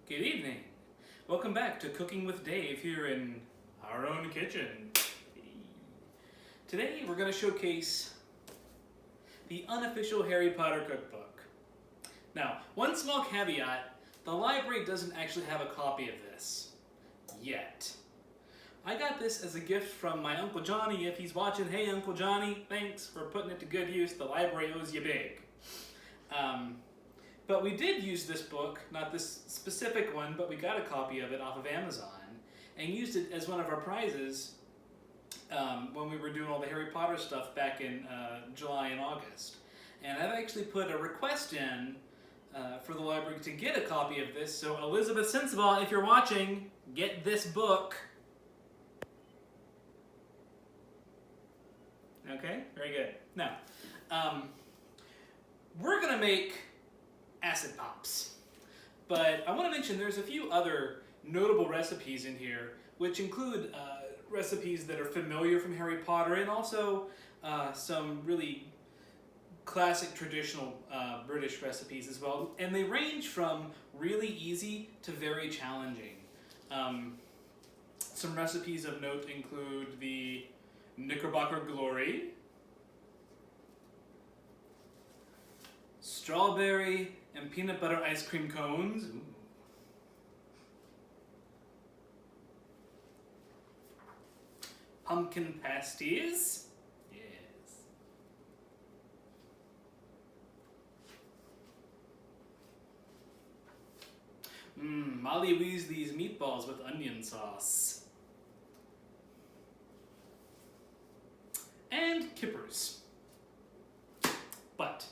Good evening. Welcome back to Cooking with Dave here in our own kitchen. Today we're going to showcase the unofficial Harry Potter cookbook. Now, one small caveat, the library doesn't actually have a copy of this yet. I got this as a gift from my Uncle Johnny. If he's watching, hey Uncle Johnny, thanks for putting it to good use. The library owes you big. But we did use this book, not this specific one, but we got a copy of it off of Amazon and used it as one of our prizes when we were doing all the Harry Potter stuff back in July and August. And I've actually put a request in for the library to get a copy of this. So Elizabeth Sensible, if you're watching, get this book. Okay, very good. Now, we're going to make acid pops. But I want to mention there's a few other notable recipes in here, which include recipes that are familiar from Harry Potter and also some really classic traditional British recipes as well. And they range from really easy to very challenging. Some recipes of note include the Knickerbocker Glory, strawberry and peanut butter ice cream cones. Ooh. Pumpkin pasties. Yes. Molly Weasley's meatballs with onion sauce. And kippers. But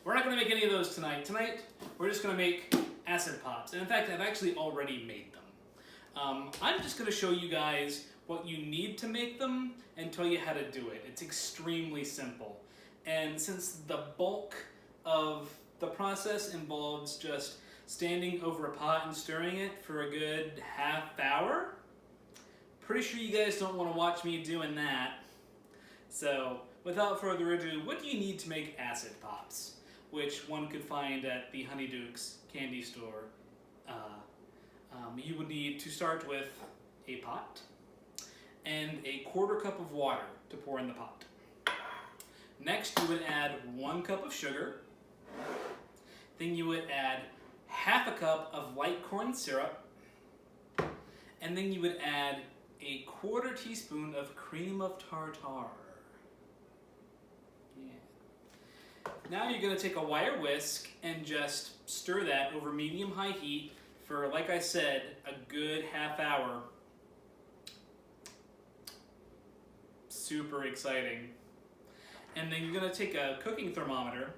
we're not going to make any of those tonight. Tonight, we're just going to make acid pops. And in fact, I've actually already made them. I'm just going to show you guys what you need to make them and tell you how to do it. It's extremely simple. And since the bulk of the process involves just standing over a pot and stirring it for a good half hour, pretty sure you guys don't want to watch me doing that. So, without further ado, what do you need to make acid pops? Which one could find at the Honeyduke's candy store. You would need to start with a pot and a quarter cup of water to pour in the pot. Next, you would add 1 cup of sugar. Then you would add half a cup of light corn syrup. And then you would add a 1/4 teaspoon of cream of tartar. Now you're going to take a wire whisk and just stir that over medium-high heat for, like I said, a good half hour. Super exciting. And then you're going to take a cooking thermometer,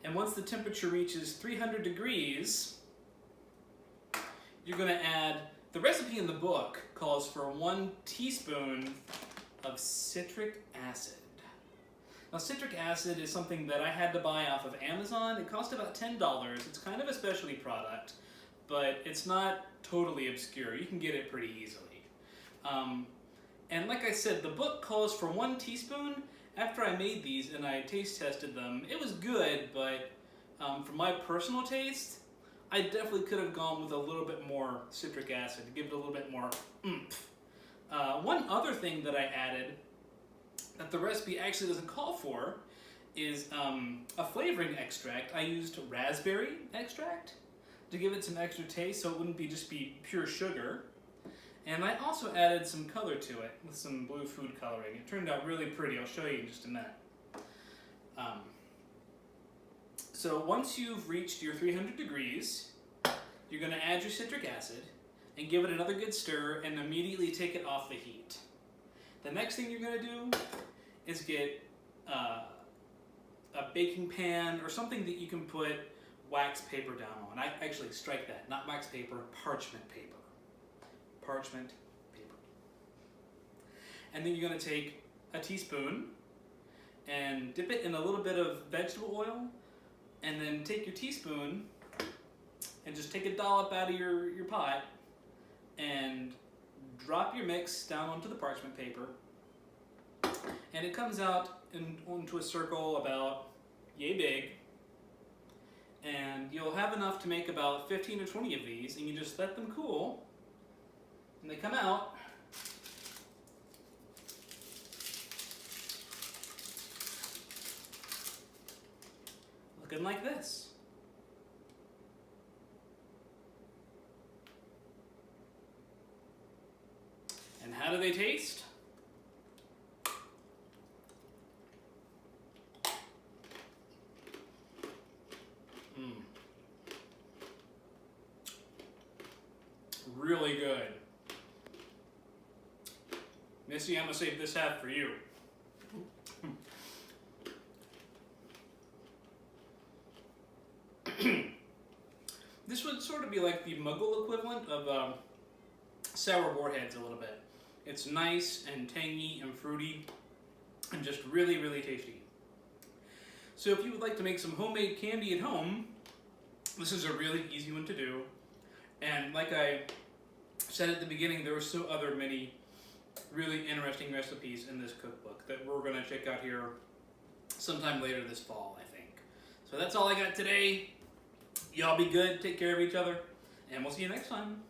and once the temperature reaches 300 degrees, you're going to add, the recipe in the book calls for 1 teaspoon of citric acid. Now, citric acid is something that I had to buy off of Amazon. It cost about $10. It's kind of a specialty product, but it's not totally obscure. You can get it pretty easily. And like I said, the book calls for 1 teaspoon. After I made these and I taste tested them, it was good, but for my personal taste, I definitely could have gone with a little bit more citric acid to give it a little bit more oomph. One other thing that I added that the recipe actually doesn't call for is a flavoring extract. I used raspberry extract to give it some extra taste so it wouldn't just be pure sugar. And I also added some color to it with some blue food coloring. It turned out really pretty. I'll show you in just a minute. So once you've reached your 300 degrees, you're going to add your citric acid and give it another good stir and immediately take it off the heat. The next thing you're going to do is get a baking pan or something that you can put wax paper down on. I actually strike that, not wax paper, parchment paper. Parchment paper. And then you're going to take a teaspoon and dip it in a little bit of vegetable oil, and then take your teaspoon and just take a dollop out of your pot and drop your mix down onto the parchment paper, and it comes out onto a circle about yay big. And you'll have enough to make about 15 to 20 of these, and you just let them cool, and they come out. Looking like this. And how do they taste? Really good. Missy, I'm gonna save this half for you. This would sort of be like the Muggle equivalent of sour warheads a little bit. It's nice and tangy and fruity and just really, really tasty. So if you would like to make some homemade candy at home, this is a really easy one to do. And like I said at the beginning, there were so other many really interesting recipes in this cookbook that we're going to check out here sometime later this fall, I think. So that's all I got today. Y'all be good, take care of each other, and we'll see you next time.